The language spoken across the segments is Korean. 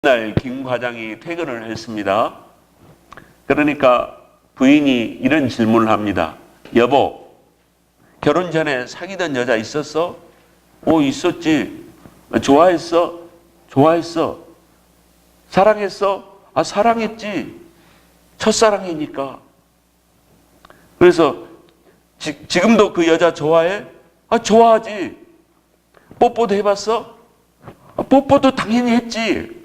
날 김 과장이 퇴근을 했습니다. 그러니까 부인이 이런 질문을 합니다. 여보, 결혼 전에 사귀던 여자 있었어? 있었지. 좋아했어? 좋아했어. 사랑했어? 사랑했지. 첫사랑이니까. 그래서 지금도 그 여자 좋아해? 좋아하지. 뽀뽀도 해봤어? 뽀뽀도 당연히 했지.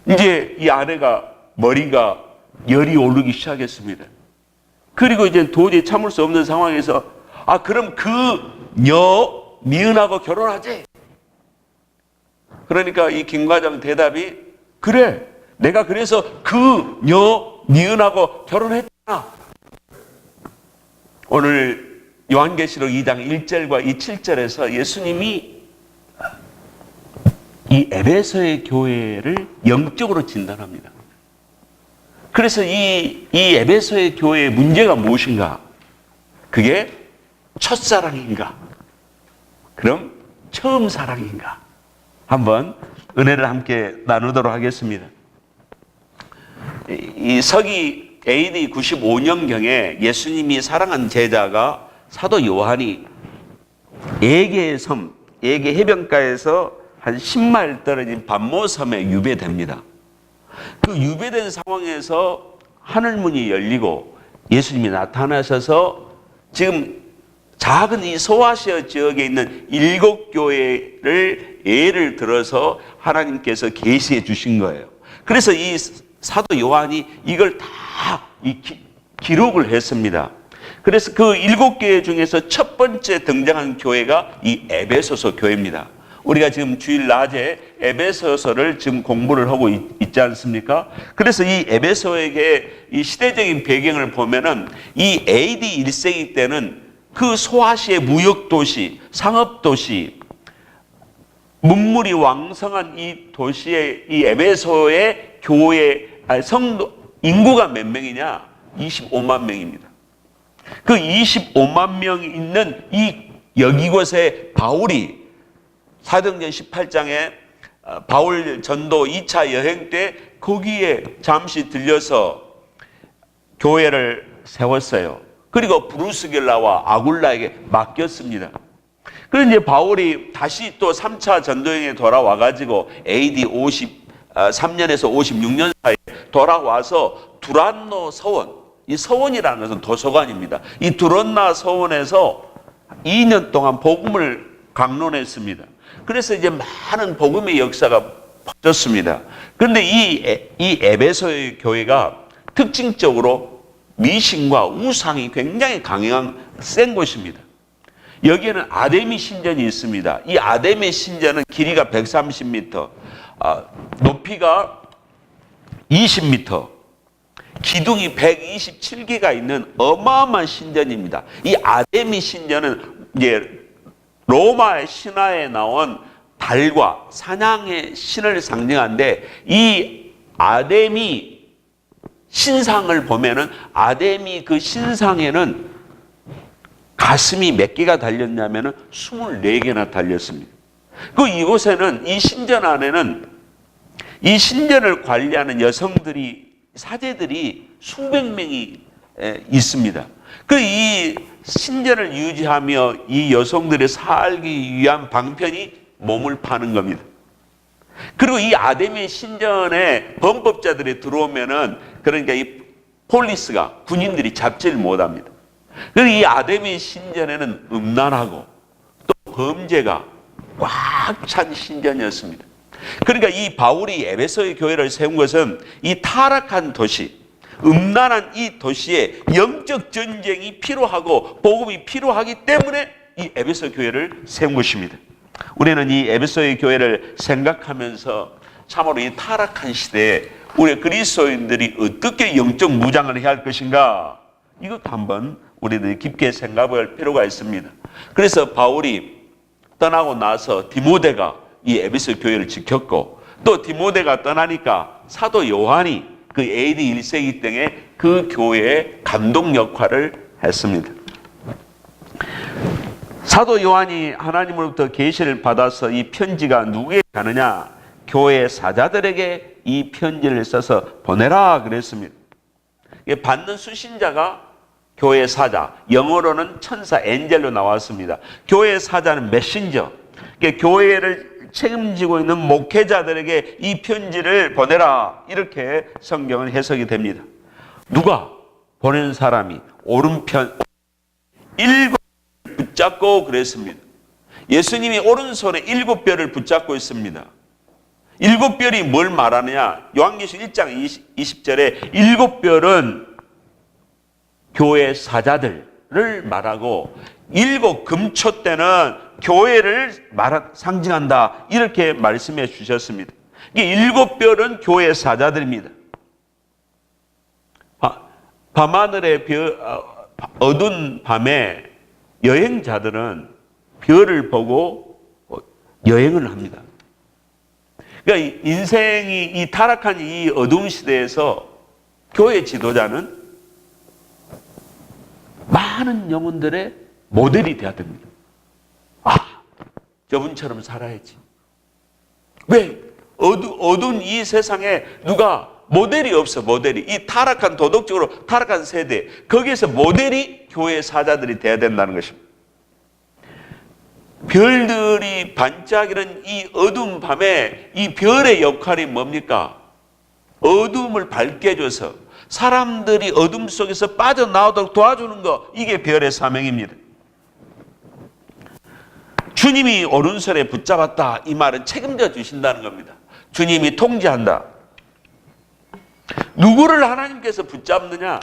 이제 이 아내가 머리가 열이 오르기 시작했습니다. 그리고 이제 도저히 참을 수 없는 상황에서 그럼 니은하고 결혼하지. 그러니까 이 김 과장 대답이 그래, 내가 그래서 니은하고 결혼했잖아. 오늘 요한계시록 2장 1절과 7절에서 예수님이 이 에베소의 교회를 영적으로 진단합니다. 그래서 이 에베소의 교회의 문제가 무엇인가? 그게 첫사랑인가? 그럼 처음 사랑인가? 한번 은혜를 함께 나누도록 하겠습니다. 이 서기 AD 95년경에 예수님이 사랑한 제자가 사도 요한이 에게의 섬, 에게 해변가에서 한 10마일 떨어진 반모섬에 유배됩니다. 그 유배된 상황에서 하늘문이 열리고 예수님이 나타나셔서 지금 작은 이 소아시아 지역에 있는 7교회를 예를 들어서 하나님께서 계시해 주신 거예요. 그래서 이 사도 요한이 이걸 다 기록을 했습니다. 그래서 그 7교회 중에서 첫 번째 등장한 교회가 이 에베소서 교회입니다. 우리가 지금 주일 낮에 에베소서를 지금 공부를 하고 있지 않습니까? 그래서 이 에베소에게 이 시대적인 배경을 보면은 이 AD 1세기 때는 그 소아시아의 무역도시, 상업도시, 문물이 왕성한 이 도시의 이 에베소의 교회, 성도, 인구가 몇 명이냐? 25만 명입니다. 그 25만 명이 있는 여기곳에 바울이 사도행전 18장에 바울 전도 2차 여행 때 거기에 잠시 들려서 교회를 세웠어요. 그리고 브루스겔라와 아굴라에게 맡겼습니다. 그런데 이제 바울이 다시 또 3차 전도여행에 돌아와가지고 AD 53년에서 56년 사이에 돌아와서 두란노 서원, 이 서원이라는 것은 도서관입니다. 이 두란노 서원에서 2년 동안 복음을 강론했습니다. 그래서 이제 많은 복음의 역사가 퍼졌습니다. 그런데 이 에베소의 교회가 특징적으로 미신과 우상이 굉장히 센 곳입니다. 여기에는 아데미 신전이 있습니다. 이 아데미 신전은 길이가 130m, 높이가 20m, 기둥이 127개가 있는 어마어마한 신전입니다. 이 아데미 신전은 이제 로마의 신화에 나온 달과 사냥의 신을 상징하는데 이 아데미 신상을 보면은 아데미 그 신상에는 가슴이 몇 개가 달렸냐면은 24개나 달렸습니다. 이곳에는 이 신전 안에는 이 신전을 관리하는 사제들이 수백 명이 있습니다. 이 신전을 유지하며 이 여성들이 살기 위한 방편이 몸을 파는 겁니다. 그리고 이 아데미 신전에 범법자들이 들어오면은 그러니까 이 폴리스가 군인들이 잡지를 못합니다. 그리고 이 아데미 신전에는 음란하고 또 범죄가 꽉 찬 신전이었습니다. 그러니까 이 바울이 에베소의 교회를 세운 것은 이 타락한 도시, 음란한 이 도시에 영적 전쟁이 필요하고 복음이 필요하기 때문에 이 에베소 교회를 세운 것입니다. 우리는 이 에베소의 교회를 생각하면서 참으로 이 타락한 시대에 우리 그리스도인들이 어떻게 영적 무장을 해야 할 것인가, 이것 한번 우리들이 깊게 생각할 필요가 있습니다. 그래서 바울이 떠나고 나서 디모데가 이 에베소 교회를 지켰고, 또 디모데가 떠나니까 사도 요한이 그 AD 1세기 때에 그 교회의 감독 역할을 했습니다. 사도 요한이 하나님으로부터 계시를 받아서 이 편지가 누구에게 가느냐? 교회 사자들에게 이 편지를 써서 보내라 그랬습니다. 받는 수신자가 교회 사자, 영어로는 천사 엔젤로 나왔습니다. 교회 사자는 메신저, 교회를 책임지고 있는 목회자들에게 이 편지를 보내라, 이렇게 성경은 해석이 됩니다. 누가? 보낸 사람이 오른편 7별 붙잡고 그랬습니다. 예수님이 오른손에 7별을 붙잡고 있습니다. 7별이 뭘 말하느냐? 요한계시록 1장 20절에 7별은 교회 사자들을 말하고 7 금초대는 교회를 상징한다, 이렇게 말씀해 주셨습니다. 이게 7별은 교회 사자들입니다. 밤하늘의 어두운 밤에 여행자들은 별을 보고 여행을 합니다. 그러니까 인생이 이 타락한 이 어두운 시대에서 교회 지도자는 많은 영혼들의 모델이 되어야 됩니다. 저분처럼 살아야지. 왜? 어두운 이 세상에 누가 모델이 없어, 모델이. 이 타락한, 도덕적으로 타락한 세대, 거기에서 모델이 교회 사자들이 되어야 된다는 것입니다. 별들이 반짝이는 이 어두운 밤에 이 별의 역할이 뭡니까? 어두움을 밝게 해줘서 사람들이 어둠 속에서 빠져나오도록 도와주는 거, 이게 별의 사명입니다. 주님이 오른손에 붙잡았다, 이 말은 책임져 주신다는 겁니다. 주님이 통제한다. 누구를 하나님께서 붙잡느냐?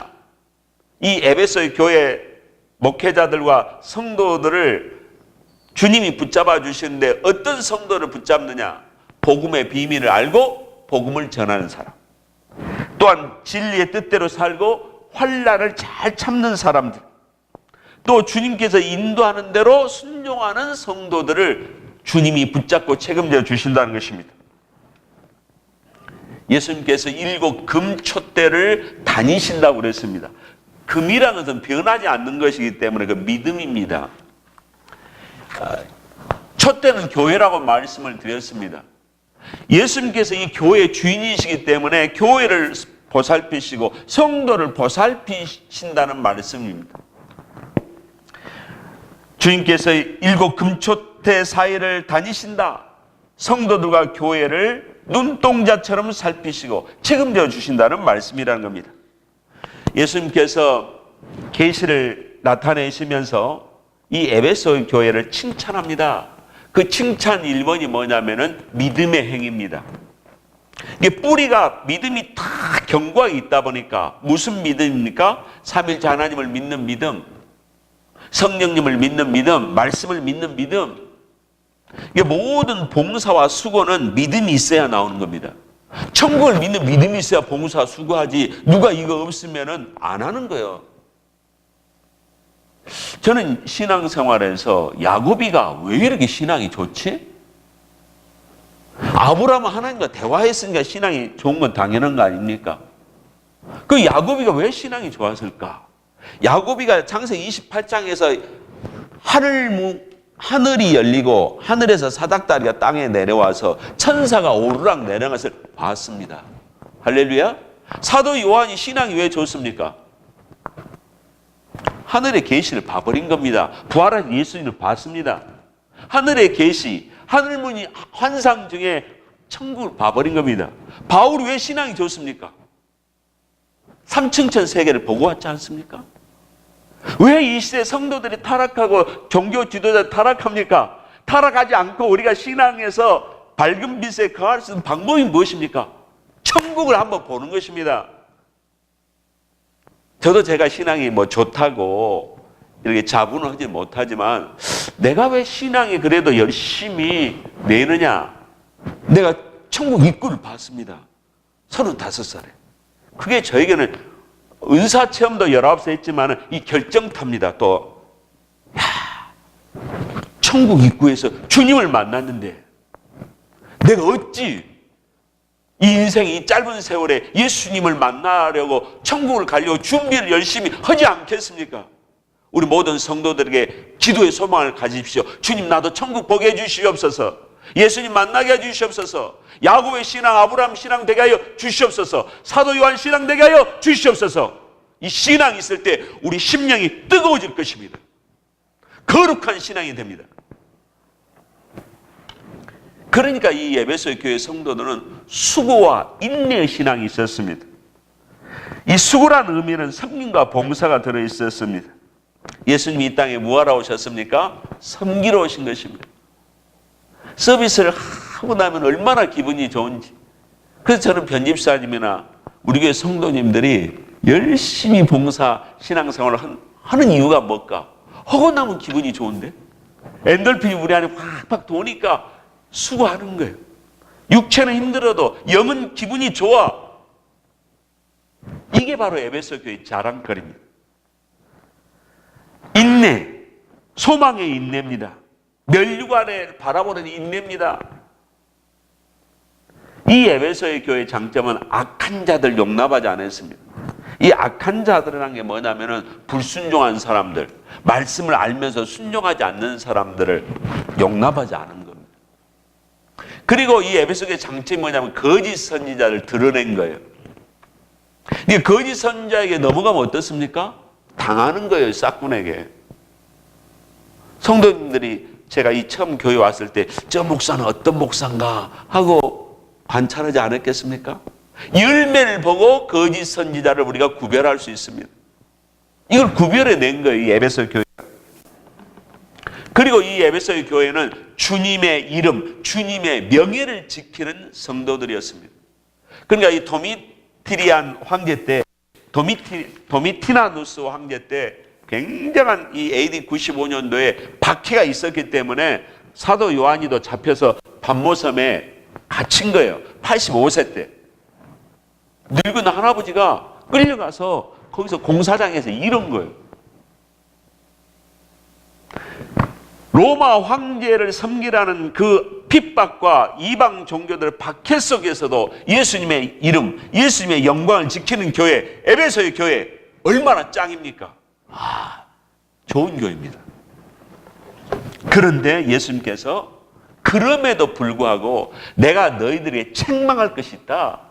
이 에베소의 교회 목회자들과 성도들을 주님이 붙잡아 주시는데, 어떤 성도를 붙잡느냐? 복음의 비밀을 알고 복음을 전하는 사람, 또한 진리의 뜻대로 살고 환난을 잘 참는 사람들, 또 주님께서 인도하는 대로 순종하는 성도들을 주님이 붙잡고 책임져 주신다는 것입니다. 예수님께서 7 금촛대를 다니신다고 그랬습니다. 금이라는 것은 변하지 않는 것이기 때문에 그 믿음입니다. 촛대는 교회라고 말씀을 드렸습니다. 예수님께서 이 교회의 주인이시기 때문에 교회를 보살피시고 성도를 보살피신다는 말씀입니다. 주님께서 7 금촛대 사이를 다니신다. 성도들과 교회를 눈동자처럼 살피시고 책임져 주신다는 말씀이라는 겁니다. 예수님께서 계시를 나타내시면서 이 에베소 교회를 칭찬합니다. 그 칭찬 1번이 뭐냐면은 믿음의 행위입니다. 이게 뿌리가 믿음이 다 견고하게 있다 보니까, 무슨 믿음입니까? 삼일째 하나님을 믿는 믿음, 성령님을 믿는 믿음, 말씀을 믿는 믿음. 이게 모든 봉사와 수고는 믿음이 있어야 나오는 겁니다. 천국을 믿는 믿음이 있어야 봉사 수고하지, 누가 이거 없으면은 안 하는 거예요. 저는 신앙생활에서 야고비가 왜 이렇게 신앙이 좋지? 아브라함은 하나님과 대화했으니까 신앙이 좋은 건 당연한 거 아닙니까? 그 야고비가 왜 신앙이 좋았을까? 야고비가 창세기 28장에서 하늘이 열리고 하늘에서 사닥다리가 땅에 내려와서 천사가 오르락 내리는 것을 봤습니다. 할렐루야. 사도 요한이 신앙이 왜 좋습니까? 하늘의 계시를 봐버린 겁니다. 부활한 예수님을 봤습니다. 하늘의 계시, 하늘문이 환상 중에 천국을 봐버린 겁니다. 바울이 왜 신앙이 좋습니까? 삼층천 세계를 보고 왔지 않습니까? 왜 이 시대 성도들이 타락하고 종교 지도자들이 타락합니까? 타락하지 않고 우리가 신앙에서 밝은 빛에 거할 수 있는 방법이 무엇입니까? 천국을 한번 보는 것입니다. 저도 제가 신앙이 좋다고 이렇게 자부는 못하지만, 내가 왜 신앙이 그래도 열심히 내느냐? 내가 천국 입구를 봤습니다. 35살에. 그게 저에게는 은사 체험도 19세 했지만 이 결정탑니다. 또 천국 입구에서 주님을 만났는데 내가 어찌 이 인생이 이 짧은 세월에 예수님을 만나려고 천국을 가려고 준비를 열심히 하지 않겠습니까? 우리 모든 성도들에게 기도의 소망을 가지십시오. 주님, 나도 천국 보게 해주시옵소서. 예수님 만나게 해 주시옵소서. 야곱의 신앙, 아브라함 신앙 되게 하여 주시옵소서. 사도 요한 신앙 되게 하여 주시옵소서. 이 신앙이 있을 때 우리 심령이 뜨거워질 것입니다. 거룩한 신앙이 됩니다. 그러니까 이 에베소 교회 성도들은 수고와 인내의 신앙이 있었습니다. 이 수고라는 의미는 섬김과 봉사가 들어있었습니다. 예수님이 이 땅에 뭐하러 오셨습니까? 섬기러 오신 것입니다. 서비스를 하고 나면 얼마나 기분이 좋은지. 그래서 저는 편집사님이나 우리 교회 성도님들이 열심히 봉사 신앙생활을 하는 이유가 뭘까? 하고 나면 기분이 좋은데? 엔돌핀이 우리 안에 팍팍 도니까 수고하는 거예요. 육체는 힘들어도 영은 기분이 좋아. 이게 바로 에베소 교회의 자랑거리입니다. 인내, 소망의 인내입니다. 면류관을 바라보는 인내입니다. 이 에베소의 교회의 장점은 악한 자들 용납하지 않았습니다. 이 악한 자들이라는 게 뭐냐면은 불순종한 사람들, 말씀을 알면서 순종하지 않는 사람들을 용납하지 않은 겁니다. 그리고 이 에베소 교회의 장점이 뭐냐면 거짓 선지자를 드러낸 거예요. 근데 거짓 선지자에게 넘어가면 어떻습니까? 당하는 거예요, 싹군에게. 성도님들이 제가 이 처음 교회 왔을 때 저 목사는 어떤 목사인가 하고 관찰하지 않았겠습니까? 열매를 보고 거짓 선지자를 우리가 구별할 수 있습니다. 이걸 구별해낸 거예요, 이 에베소 교회. 그리고 이 에베소의 교회는 주님의 이름, 주님의 명예를 지키는 성도들이었습니다. 그러니까 이 도미티리안 황제 때, 도미티나누스 황제 때 굉장한 이 AD 95년도에 박해가 있었기 때문에 사도 요한이도 잡혀서 반모섬에 갇힌 거예요. 85세 때. 늙은 할아버지가 끌려가서 거기서 공사장에서 이런 거예요. 로마 황제를 섬기라는 그 핍박과 이방 종교들 박해 속에서도 예수님의 이름, 예수님의 영광을 지키는 교회, 에베소의 교회 얼마나 짱입니까? 좋은 교회입니다. 그런데 예수님께서 그럼에도 불구하고 내가 너희들에게 책망할 것이 있다.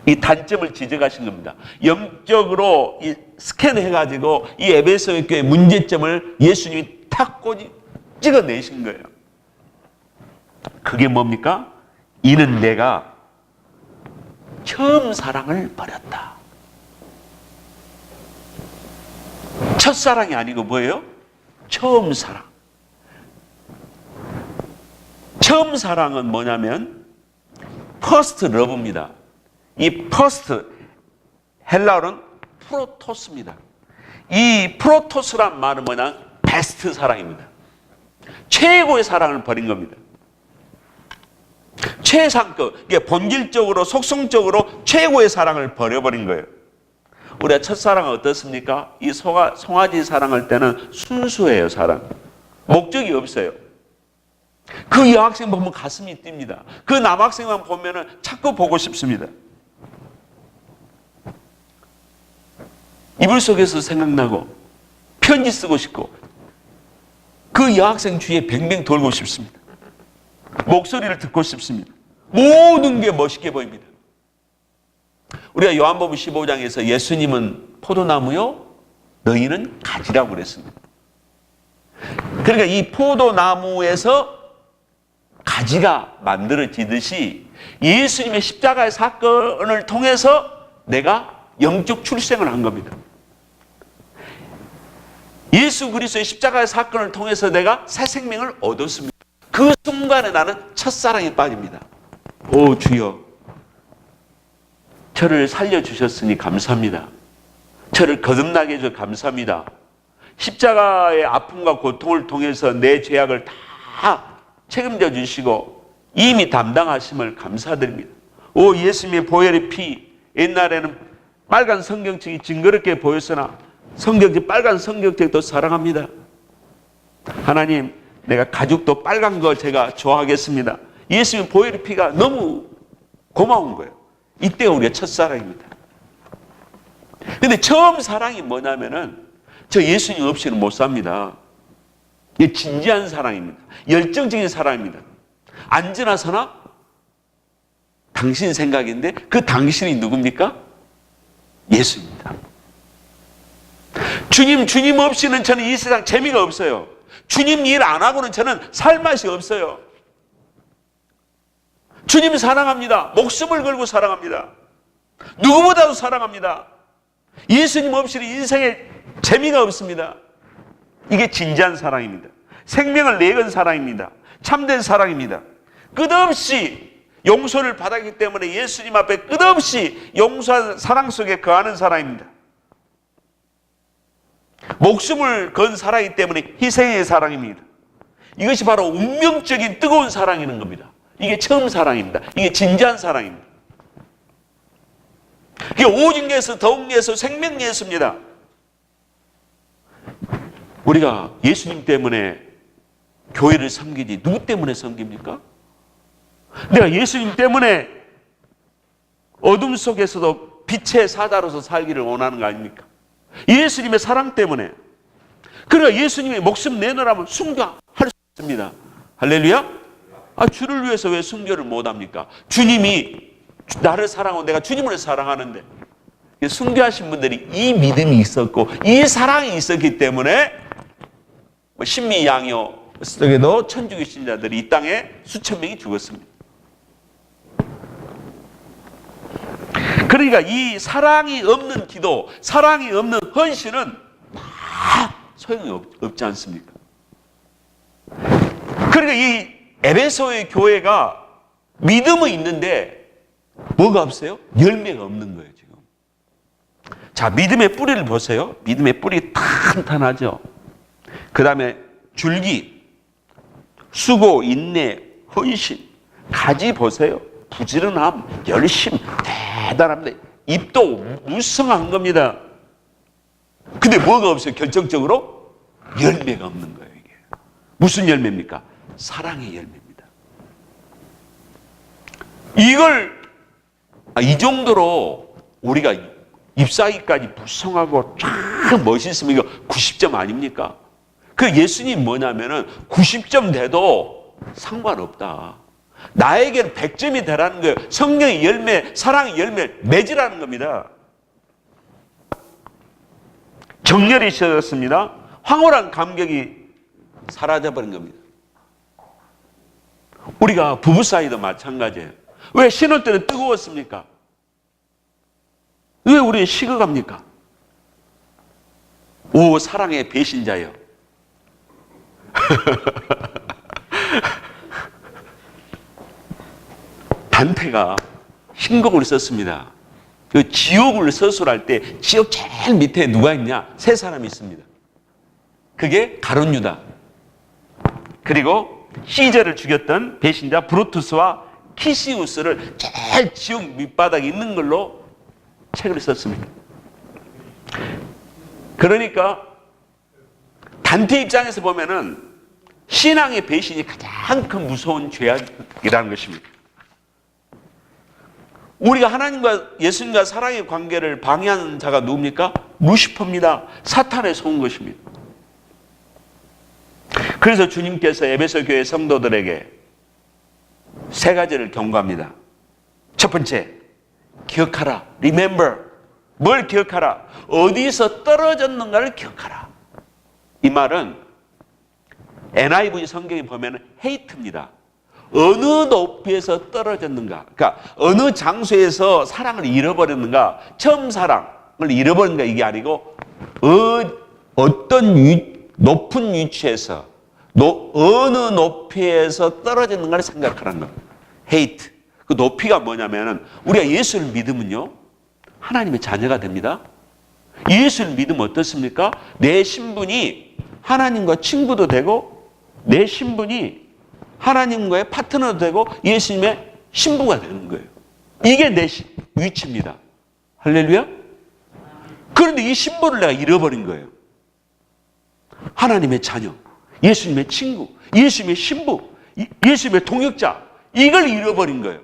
이 단점을 지적하신 겁니다. 영적으로 스캔해가지고 이 에베소의 교회 문제점을 예수님이 탁 찍어내신 거예요. 그게 뭡니까? 이는 내가 처음 사랑을 버렸다. 첫사랑이 아니고 뭐예요? 처음 사랑. 처음 사랑은 뭐냐면 퍼스트 러브입니다. 이 퍼스트 헬라어는 프로토스입니다. 이 프로토스란 말은 뭐냐? 베스트 사랑입니다. 최고의 사랑을 버린 겁니다. 최상급, 이게 본질적으로 속성적으로 최고의 사랑을 버려버린 거예요. 우리가 첫사랑은 어떻습니까? 이 송아지 사랑할 때는 순수해요, 사랑. 목적이 없어요. 그 여학생 보면 가슴이 뜁니다. 그 남학생만 보면은 자꾸 보고 싶습니다. 이불 속에서 생각나고 편지 쓰고 싶고 그 여학생 주위에 뱅뱅 돌고 싶습니다. 목소리를 듣고 싶습니다. 모든 게 멋있게 보입니다. 우리가 요한복음 15장에서 예수님은 포도나무요, 너희는 가지라고 그랬습니다. 그러니까 이 포도나무에서 가지가 만들어지듯이 예수님의 십자가의 사건을 통해서 내가 영적 출생을 한 겁니다. 예수 그리스도의 십자가의 사건을 통해서 내가 새 생명을 얻었습니다. 그 순간에 나는 첫사랑에 빠집니다. 오 주여, 저를 살려주셨으니 감사합니다. 저를 거듭나게 해주셔서 감사합니다. 십자가의 아픔과 고통을 통해서 내 죄악을 다 책임져 주시고 이미 담당하심을 감사드립니다. 오 예수님의 보혈의 피, 옛날에는 빨간 성경책이 징그럽게 보였으나 성경책, 빨간 성경책도 사랑합니다. 하나님, 내가 가죽도 빨간 걸 제가 좋아하겠습니다. 예수님의 보혈의 피가 너무 고마운 거예요. 이때가 우리의 첫사랑입니다. 근데 처음 사랑이 뭐냐면은 저 예수님 없이는 못 삽니다. 이게 진지한 사랑입니다. 열정적인 사랑입니다. 앉으나 서나 당신 생각인데 그 당신이 누굽니까? 예수입니다. 주님 없이는 저는 이 세상 재미가 없어요. 주님 일 안 하고는 저는 살 맛이 없어요. 주님 사랑합니다. 목숨을 걸고 사랑합니다. 누구보다도 사랑합니다. 예수님 없이는 인생에 재미가 없습니다. 이게 진지한 사랑입니다. 생명을 내건 사랑입니다. 참된 사랑입니다. 끝없이 용서를 받았기 때문에 예수님 앞에 끝없이 용서한 사랑 속에 거하는 사랑입니다. 목숨을 건 사랑이기 때문에 희생의 사랑입니다. 이것이 바로 운명적인 뜨거운 사랑이라는 겁니다. 이게 처음 사랑입니다. 이게 진지한 사랑입니다. 이게 오직 예수, 더욱 예수, 생명 예수입니다. 우리가 예수님 때문에 교회를 섬기지 누구 때문에 섬깁니까? 내가 예수님 때문에 어둠 속에서도 빛의 사자로서 살기를 원하는 거 아닙니까? 예수님의 사랑 때문에. 그러니까 예수님이 목숨 내놓으라면 순교할 수 있습니다. 할렐루야? 주를 위해서 왜 순교를 못합니까? 주님이 나를 사랑하고 내가 주님을 사랑하는데, 순교하신 분들이 이 믿음이 있었고 이 사랑이 있었기 때문에 신미 양요 속에도 천주교 신자들이 이 땅에 수천 명이 죽었습니다. 그러니까 이 사랑이 없는 기도, 사랑이 없는 헌신은 다 소용이 없지 않습니까? 그러니까 이 에베소의 교회가 믿음은 있는데 뭐가 없어요? 열매가 없는 거예요, 지금. 자, 믿음의 뿌리를 보세요. 믿음의 뿌리 탄탄하죠. 그 다음에 줄기, 수고, 인내, 헌신, 가지 보세요. 부지런함, 열심, 대단합니다. 입도 무성한 겁니다. 근데 뭐가 없어요? 결정적으로 열매가 없는 거예요, 이게. 무슨 열매입니까? 사랑의 열매입니다. 이걸 이 정도로 우리가 입사하기까지 무성하고 쫙 멋있으면 이거 90점 아닙니까? 그 예수님 뭐냐면은 90점 돼도 상관없다. 나에게는 100점이 되라는 거예요. 성령의 열매, 사랑의 열매를 맺으라는 겁니다. 정열이 씌어졌습니다. 황홀한 감격이 사라져버린 겁니다. 우리가 부부 사이도 마찬가지예요. 왜 신혼 때는 뜨거웠습니까? 왜 우리는 식어갑니까? 오, 사랑의 배신자여. 단테가 신곡을 썼습니다. 그 지옥을 서술할 때 지옥 제일 밑에 누가 있냐? 세 사람이 있습니다. 그게 가룟 유다, 그리고 시저를 죽였던 배신자 브루투스와 키시우스를 제일 지옥 밑바닥에 있는 걸로 책을 썼습니다. 그러니까 단테 입장에서 보면은 신앙의 배신이 가장 큰 무서운 죄악이라는 것입니다. 우리가 하나님과 예수님과 사랑의 관계를 방해하는 자가 누굽니까? 루시퍼입니다. 사탄에 속은 것입니다. 그래서 주님께서 에베소 교회 성도들에게 세 가지를 경고합니다. 첫 번째, 기억하라. Remember. 뭘 기억하라? 어디서 떨어졌는가를 기억하라. 이 말은 NIV 성경에 보면 hate입니다. 어느 높이에서 떨어졌는가, 그러니까 어느 장소에서 사랑을 잃어버렸는가, 처음 사랑을 잃어버린가 이게 아니고 어떤 높은 위치에서 어느 높이에서 떨어졌는가를 생각하라는 겁니다. hate. 그 높이가 뭐냐면은 우리가 예수를 믿으면요 하나님의 자녀가 됩니다. 예수를 믿으면 어떻습니까? 내 신분이 하나님과 친구도 되고 내 신분이 하나님과의 파트너도 되고 예수님의 신부가 되는 거예요. 이게 내 위치입니다. 할렐루야? 그런데 이 신분을 내가 잃어버린 거예요. 하나님의 자녀, 예수님의 친구, 예수님의 신부, 예수님의 동역자, 이걸 잃어버린 거예요.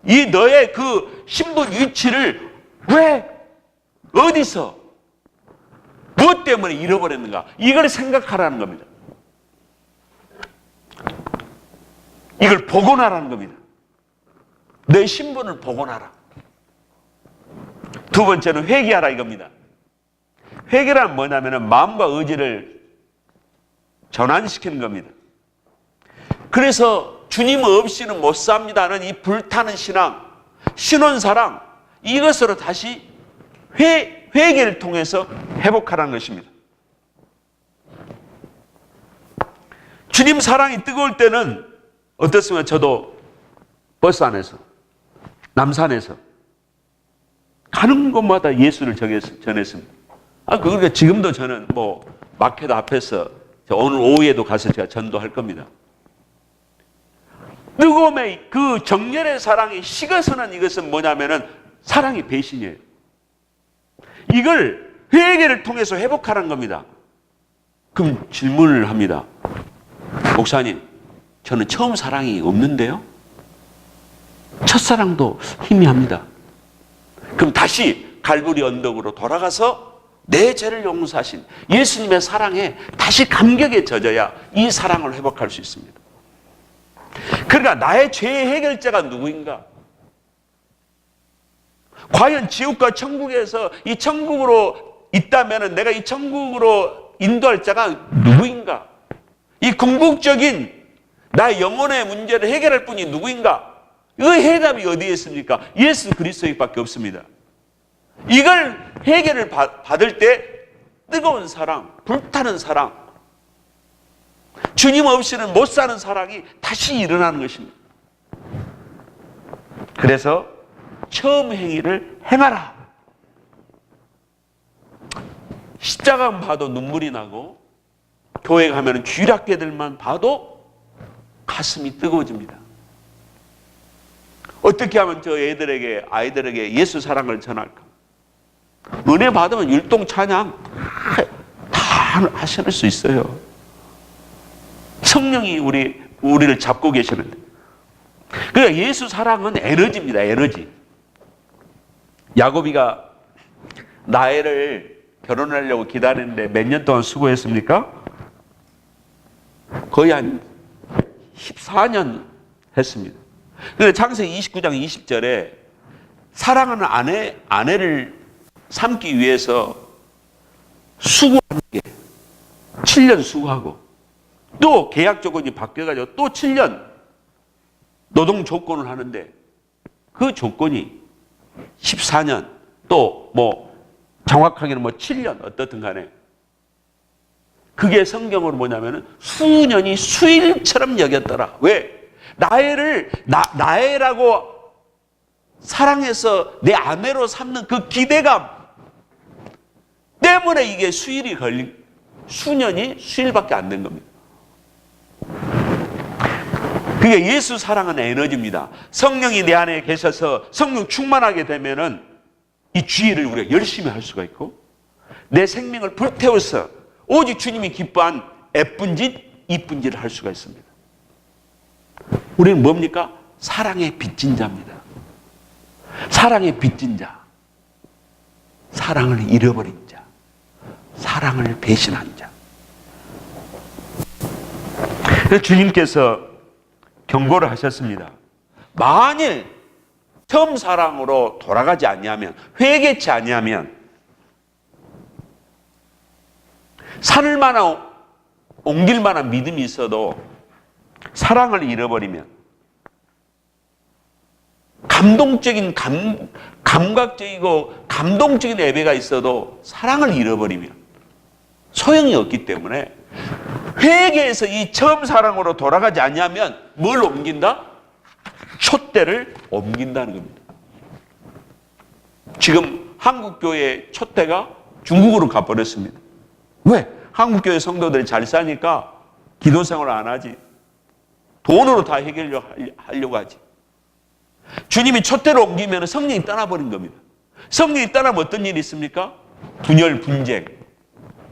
이 너의 그 신분 위치를 왜, 어디서, 무엇 때문에 잃어버렸는가, 이걸 생각하라는 겁니다. 이걸 복원하라는 겁니다. 내 신분을 복원하라. 두 번째는 회개하라 이겁니다. 회개란 뭐냐면 마음과 의지를 전환시키는 겁니다. 그래서 주님 없이는 못 삽니다는 이 불타는 신앙, 신혼사랑, 이것으로 다시 회개를 통해서 회복하라는 것입니다. 주님 사랑이 뜨거울 때는 어떻습니까? 저도 버스 안에서, 남산에서 가는 곳마다 예수를 전했습니다. 그러니까 지금도 저는 마켓 앞에서 오늘 오후에도 가서 제가 전도할 겁니다. 뜨거움의 그 정열의 사랑이 식어서는 이것은 뭐냐면은 사랑이 배신이에요. 이걸 회개를 통해서 회복하라는 겁니다. 그럼 질문을 합니다. 목사님, 저는 처음 사랑이 없는데요? 첫사랑도 희미합니다. 그럼 다시 갈보리 언덕으로 돌아가서 내 죄를 용서하신 예수님의 사랑에 다시 감격에 젖어야 이 사랑을 회복할 수 있습니다. 그러니까 나의 죄의 해결자가 누구인가? 과연 지옥과 천국에서 이 천국으로 있다면 내가 이 천국으로 인도할 자가 누구인가? 이 궁극적인 나의 영혼의 문제를 해결할 분이 누구인가? 그 해답이 어디에 있습니까? 예수 그리스도밖에 없습니다. 이걸 해결을 받을 때 뜨거운 사랑, 불타는 사랑, 주님 없이는 못 사는 사랑이 다시 일어나는 것입니다. 그래서 처음 행위를 행하라. 십자가만 봐도 눈물이 나고 교회 가면 쥐락개들만 봐도 가슴이 뜨거워집니다. 어떻게 하면 저 아이들에게 예수 사랑을 전할까? 은혜 받으면 율동 찬양 다 하실 수 있어요. 성령이 우리를 잡고 계시는데. 그러니까 예수 사랑은 에너지입니다. 에너지. 야곱이가 라헬을 결혼하려고 기다리는데 몇 년 동안 수고했습니까? 거의 한 14년 했습니다. 그런데 창세기 29장 20절에 사랑하는 아내를 삼기 위해서 수고하는 게 7년 수고하고 또 계약 조건이 바뀌어가지고 또 7년 노동 조건을 하는데 그 조건이 14년 또 정확하게는 7년 어떻든 간에 그게 성경으로 뭐냐면은 수년이 수일처럼 여겼더라. 왜? 나애라고 사랑해서 내 아내로 삼는 그 기대감 때문에 이게 수년이 수일밖에 안 된 겁니다. 그게 예수 사랑은 에너지입니다. 성령이 내 안에 계셔서 성령 충만하게 되면은 이 주의를 우리가 열심히 할 수가 있고 내 생명을 불태워서 오직 주님이 기뻐한 예쁜 짓, 이쁜 짓을 할 수가 있습니다. 우리는 뭡니까? 사랑의 빚진 자입니다. 사랑의 빚진 자, 사랑을 잃어버린 자, 사랑을 배신한 자. 그래서 주님께서 경고를 하셨습니다. 만일 처음 사랑으로 돌아가지 아니하면, 회개치 아니하면 산을 만한 옮길 만한 믿음이 있어도 사랑을 잃어버리면, 감각적이고 감동적인 예배가 있어도 사랑을 잃어버리면 소용이 없기 때문에 회개에서 이 처음 사랑으로 돌아가지 아니하면 뭘 옮긴다? 촛대를 옮긴다는 겁니다. 지금 한국교회 촛대가 중국으로 가버렸습니다. 왜? 한국교회 성도들이 잘 사니까 기도 생활을 안 하지. 돈으로 다 해결하려고 하지. 주님이 촛대를 옮기면 성령이 떠나버린 겁니다. 성령이 떠나면 어떤 일이 있습니까? 분열, 분쟁,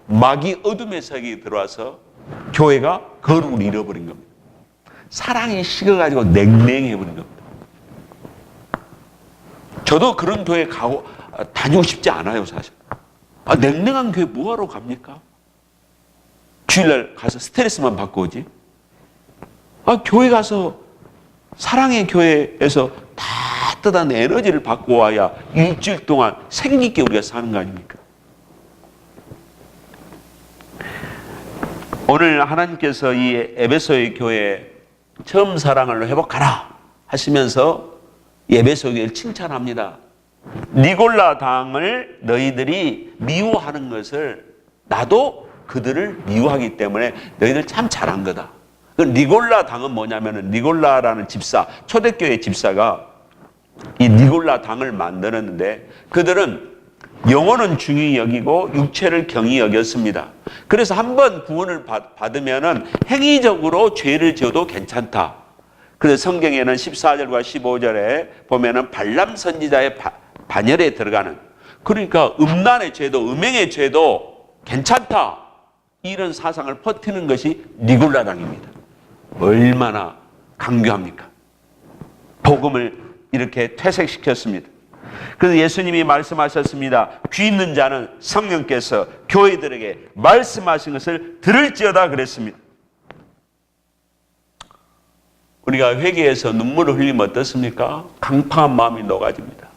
마귀 어둠의 세계에 들어와서 교회가 거룩을 잃어버린 겁니다. 사랑이 식어가지고 냉랭해버린 겁니다. 저도 그런 교회 다니고 싶지 않아요, 사실. 냉랭한 교회 뭐하러 갑니까? 주일날 가서 스트레스만 받고 오지. 교회 가서 사랑의 교회에서 따뜻한 에너지를 받고 와야 일주일 동안 생기 있게 우리가 사는 거 아닙니까? 오늘 하나님께서 이 에베소의 교회에 처음 사랑을 회복하라 하시면서 에베소 교회를 칭찬합니다. 니골라 당을 너희들이 미워하는 것을 나도 그들을 미워하기 때문에 너희들 참 잘한 거다. 그 니골라 당은 뭐냐면은 니골라라는 집사, 초대교회 집사가 이 니골라 당을 만들었는데 그들은 영혼은 중히 여기고 육체를 경히 여겼습니다. 그래서 한번 구원을 받으면은 행위적으로 죄를 지어도 괜찮다. 그래서 성경에는 14절과 15절에 보면은 발람 선지자의 반열에 들어가는, 그러니까 음란의 죄도 음행의 죄도 괜찮다, 이런 사상을 퍼뜨리는 것이 니골라당입니다. 얼마나 강교합니까? 복음을 이렇게 퇴색시켰습니다. 그래서 예수님이 말씀하셨습니다. 귀 있는 자는 성령께서 교회들에게 말씀하신 것을 들을지어다 그랬습니다. 우리가 회개해서 눈물을 흘리면 어떻습니까? 강팍한 마음이 녹아집니다.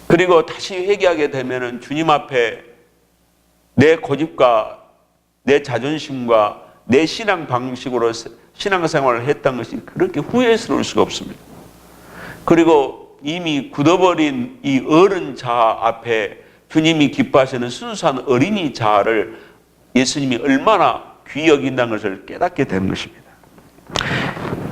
그리고 다시 회개하게 되면 주님 앞에 내 고집과 내 자존심과 내 신앙 방식으로 신앙생활을 했던 것이 그렇게 후회스러울 수가 없습니다. 그리고 이미 굳어버린 이 어른 자아 앞에 주님이 기뻐하시는 순수한 어린이 자아를 예수님이 얼마나 귀히 여긴다는 것을 깨닫게 되는 것입니다.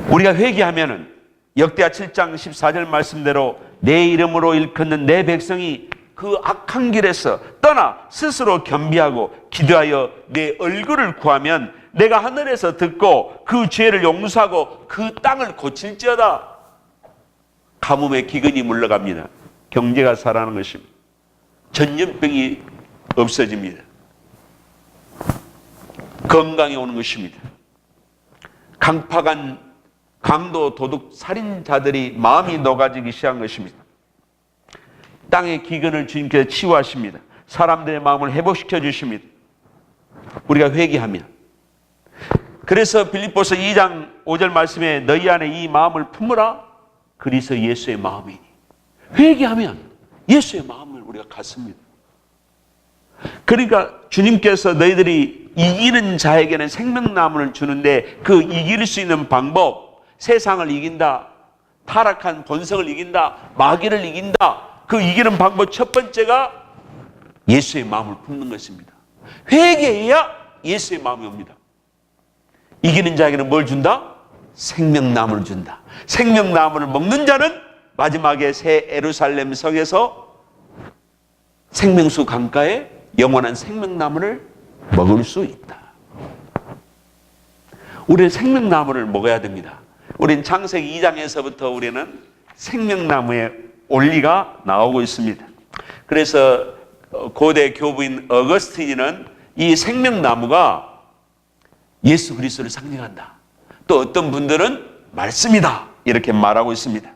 우리가 회개하면은 역대하 7장 14절 말씀대로 내 이름으로 일컫는 내 백성이 그 악한 길에서 떠나 스스로 겸비하고 기도하여 내 얼굴을 구하면 내가 하늘에서 듣고 그 죄를 용서하고 그 땅을 고칠지어다. 가뭄에 기근이 물러갑니다. 경제가 살아나는 것입니다. 전염병이 없어집니다. 건강이 오는 것입니다. 강팍한 강도 도둑 살인자들이 마음이 녹아지기 시작한 것입니다. 땅의 기근을 주님께서 치유하십니다. 사람들의 마음을 회복시켜 주십니다. 우리가 회개하면. 그래서 빌립보서 2장 5절 말씀에 너희 안에 이 마음을 품으라. 그리스도 예수의 마음이니. 회개하면 예수의 마음을 우리가 갖습니다. 그러니까 주님께서 너희들이 이기는 자에게는 생명나무를 주는데 그 이길 수 있는 방법, 세상을 이긴다, 타락한 본성을 이긴다, 마귀를 이긴다, 그 이기는 방법 첫 번째가 예수의 마음을 품는 것입니다. 회개해야 예수의 마음이 옵니다. 이기는 자에게는 뭘 준다? 생명나무를 준다. 생명나무를 먹는 자는 마지막에 새 예루살렘 성에서 생명수 강가에 영원한 생명나무를 먹을 수 있다. 우리는 생명나무를 먹어야 됩니다. 우리는 창세기 2장에서부터 우리는 생명나무의 원리가 나오고 있습니다. 그래서 고대 교부인 어거스틴은 이 생명나무가 예수 그리스도를 상징한다. 또 어떤 분들은 말씀이다. 이렇게 말하고 있습니다.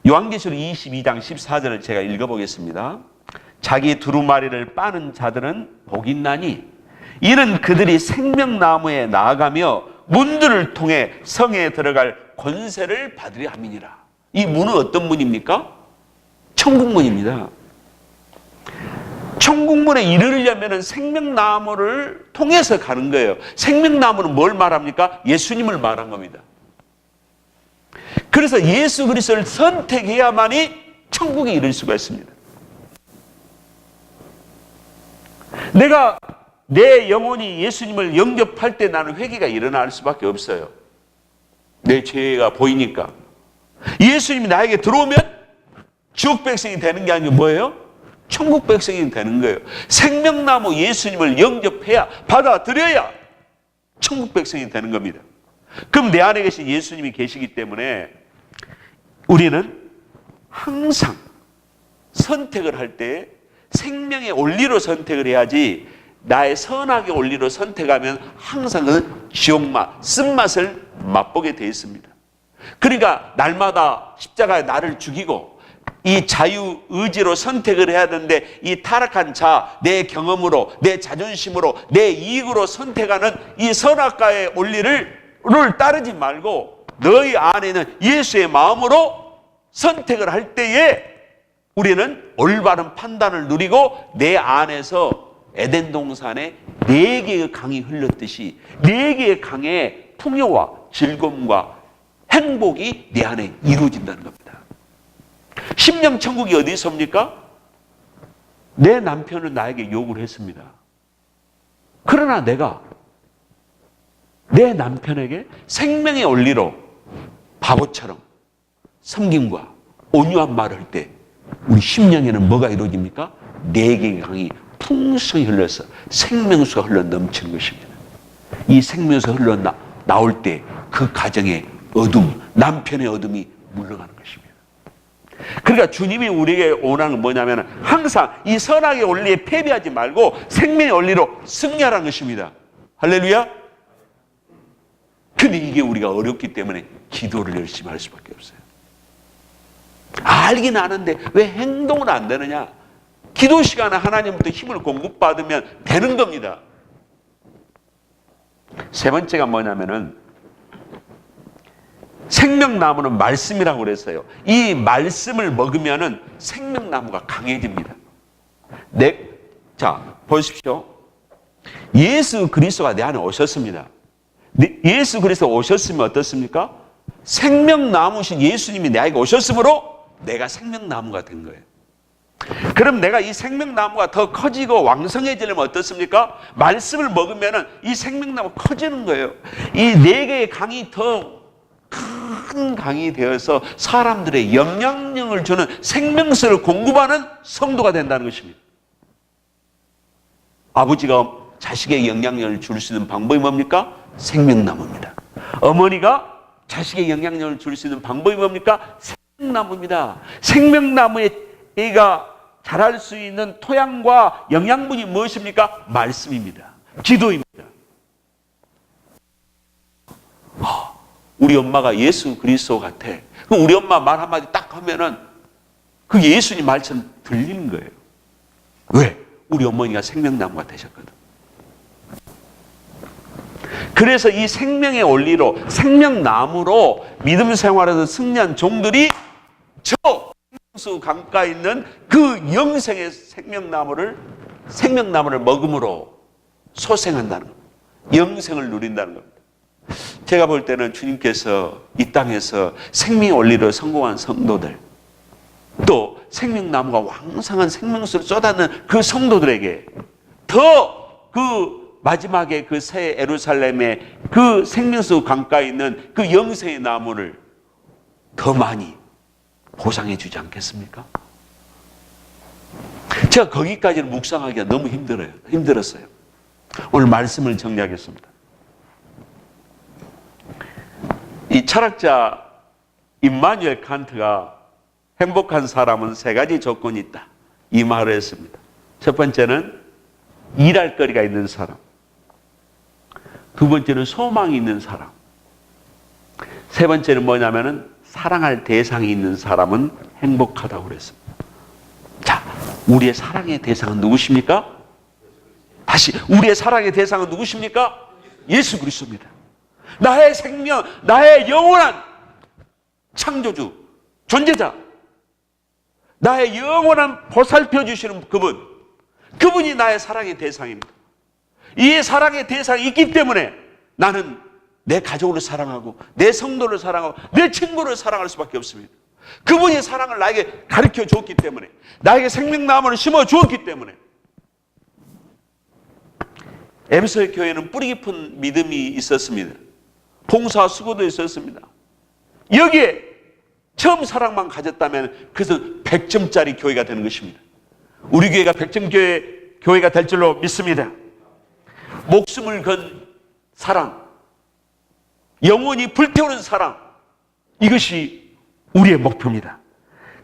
요한계시록 22장 14절을 제가 읽어보겠습니다. 자기 두루마리를 빠는 자들은 복 있나니 이는 그들이 생명나무에 나아가며 문들을 통해 성에 들어갈 권세를 받으려 함이니라. 이 문은 어떤 문입니까? 천국문입니다. 천국문에 이르려면 생명나무를 통해서 가는 거예요. 생명나무는 뭘 말합니까? 예수님을 말한 겁니다. 그래서 예수 그리스도를 선택해야만이 천국에 이를 수가 있습니다. 내가 내 영혼이 예수님을 영접할 때 나는 회개가 일어날 수밖에 없어요. 내 죄가 보이니까. 예수님이 나에게 들어오면 지옥 백성이 되는 게 아니고 뭐예요? 천국 백성이 되는 거예요. 생명나무 예수님을 영접해야, 받아들여야 천국 백성이 되는 겁니다. 그럼 내 안에 계신 예수님이 계시기 때문에 우리는 항상 선택을 할 때 생명의 원리로 선택을 해야지 나의 선악의 원리로 선택하면 항상 그 지옥맛, 쓴맛을 맛보게 되어 있습니다. 그러니까 날마다 십자가에 나를 죽이고 이 자유의지로 선택을 해야 되는데 이 타락한 자, 내 경험으로, 내 자존심으로, 내 이익으로 선택하는 이 선악과의 원리를 따르지 말고 너희 안에는 예수의 마음으로 선택을 할 때에 우리는 올바른 판단을 누리고 내 안에서 에덴 동산에 4개의 강이 흘렀듯이 4개의 강의 풍요와 즐거움과 행복이 내 안에 이루어진다는 겁니다. 심령 천국이 어디 있습니까? 내 남편은 나에게 욕을 했습니다. 그러나 내가 내 남편에게 생명의 원리로 바보처럼 섬김과 온유한 말을 할 때 우리 심령에는 뭐가 이루어집니까? 4개의 강이 풍성히 흘러서 생명수가 흘러 넘치는 것입니다. 이 생명수가 흘러 나올 때 그 가정의 어둠, 남편의 어둠이 물러가는 것입니다. 그러니까 주님이 우리에게 원하는 건 뭐냐면 항상 이 선악의 원리에 패배하지 말고 생명의 원리로 승리하라는 것입니다. 할렐루야. 근데 이게 우리가 어렵기 때문에 기도를 열심히 할 수밖에 없어요. 알긴 아는데 왜 행동은 안 되느냐? 기도 시간에 하나님부터 힘을 공급받으면 되는 겁니다. 세 번째가 뭐냐면은 생명나무는 말씀이라고 그랬어요. 이 말씀을 먹으면은 생명나무가 강해집니다. 자, 보십시오. 예수 그리스도가 내 안에 오셨습니다. 예수 그리스도가 오셨으면 어떻습니까? 생명나무신 예수님이 내게 오셨으므로 내가 생명나무가 된 거예요. 그럼 내가 이 생명나무가 더 커지고 왕성해지려면 어떻습니까? 말씀을 먹으면은 이 생명나무 커지는 거예요. 이 4개의 강이 더 큰 강이 되어서 사람들의 영향력을 주는 생명수를 공급하는 성도가 된다는 것입니다. 아버지가 자식에게 영향력을 줄 수 있는 방법이 뭡니까? 생명나무입니다. 어머니가 자식에게 영향력을 줄 수 있는 방법이 뭡니까? 생명나무입니다. 생명나무가 자랄 수 있는 토양과 영양분이 무엇입니까? 말씀입니다. 기도입니다. 우리 엄마가 예수 그리스도 같아. 우리 엄마 말 한마디 딱 하면은 그게 예수님 말처럼 들리는 거예요. 왜? 우리 어머니가 생명나무가 되셨거든. 그래서 이 생명의 원리로 생명나무로 믿음 생활에서 승리한 종들이 저 생명수 강가에 있는 그 영생의 생명나무를 먹음으로 소생한다는 겁니다. 영생을 누린다는 겁니다. 제가 볼 때는 주님께서 이 땅에서 생명의 원리로 성공한 성도들, 또 생명나무가 왕성한 생명수를 쏟아내는 그 성도들에게 더 그 마지막에 그 새 예루살렘의 그 생명수 강가에 있는 그 영생의 나무를 더 많이 보상해 주지 않겠습니까? 제가 거기까지는 묵상하기가 너무 힘들었어요. 오늘 말씀을 정리하겠습니다. 이 철학자 임마누엘 칸트가 행복한 사람은 3가지 조건이 있다, 이 말을 했습니다. 첫 번째는 일할 거리가 있는 사람, 두 번째는 소망이 있는 사람, 세 번째는 뭐냐면은 사랑할 대상이 있는 사람은 행복하다고 그랬습니다. 자, 우리의 사랑의 대상은 누구십니까? 다시, 우리의 사랑의 대상은 누구십니까? 예수 그리스도입니다. 나의 생명, 나의 영원한 창조주, 존재자, 나의 영원한 보살펴 주시는 그분이 나의 사랑의 대상입니다. 이 사랑의 대상이 있기 때문에 나는 내 가족을 사랑하고 내 성도를 사랑하고 내 친구를 사랑할 수밖에 없습니다. 그분이 사랑을 나에게 가르쳐 주었기 때문에, 나에게 생명나무를 심어 주었기 때문에. 에베소의 교회는 뿌리 깊은 믿음이 있었습니다. 봉사 수고도 있었습니다. 여기에 처음 사랑만 가졌다면 그래서 100점짜리 교회가 되는 것입니다. 우리 교회가 100점 교회가 될 줄로 믿습니다. 목숨을 건 사랑, 영원히 불태우는 사랑, 이것이 우리의 목표입니다.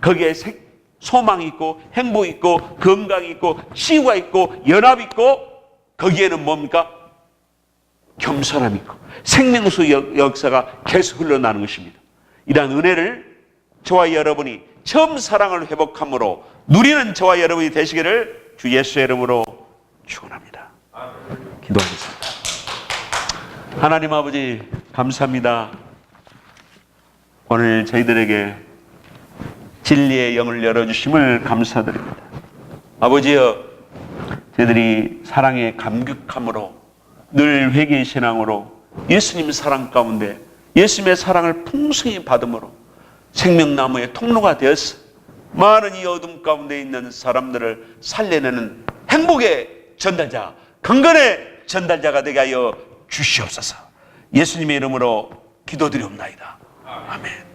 거기에 소망이 있고 행복이 있고 건강이 있고 치유가 있고 연합이 있고, 거기에는 뭡니까? 겸손함이 있고 생명수 역사가 계속 흘러나는 것입니다. 이러한 은혜를 저와 여러분이 처음 사랑을 회복함으로 누리는 저와 여러분이 되시기를 주 예수의 이름으로 축원합니다. 기도하겠습니다. 하나님 아버지, 감사합니다. 오늘 저희들에게 진리의 영을 열어주심을 감사드립니다. 아버지여, 저희들이 사랑의 감격함으로 늘 회개의 신앙으로 예수님 사랑 가운데 예수님의 사랑을 풍성히 받음으로 생명나무의 통로가 되어서 많은 이 어둠 가운데 있는 사람들을 살려내는 행복의 전달자, 강건의 전달자가 되게 하여 주시옵소서. 예수님의 이름으로 기도드리옵나이다. 아멘.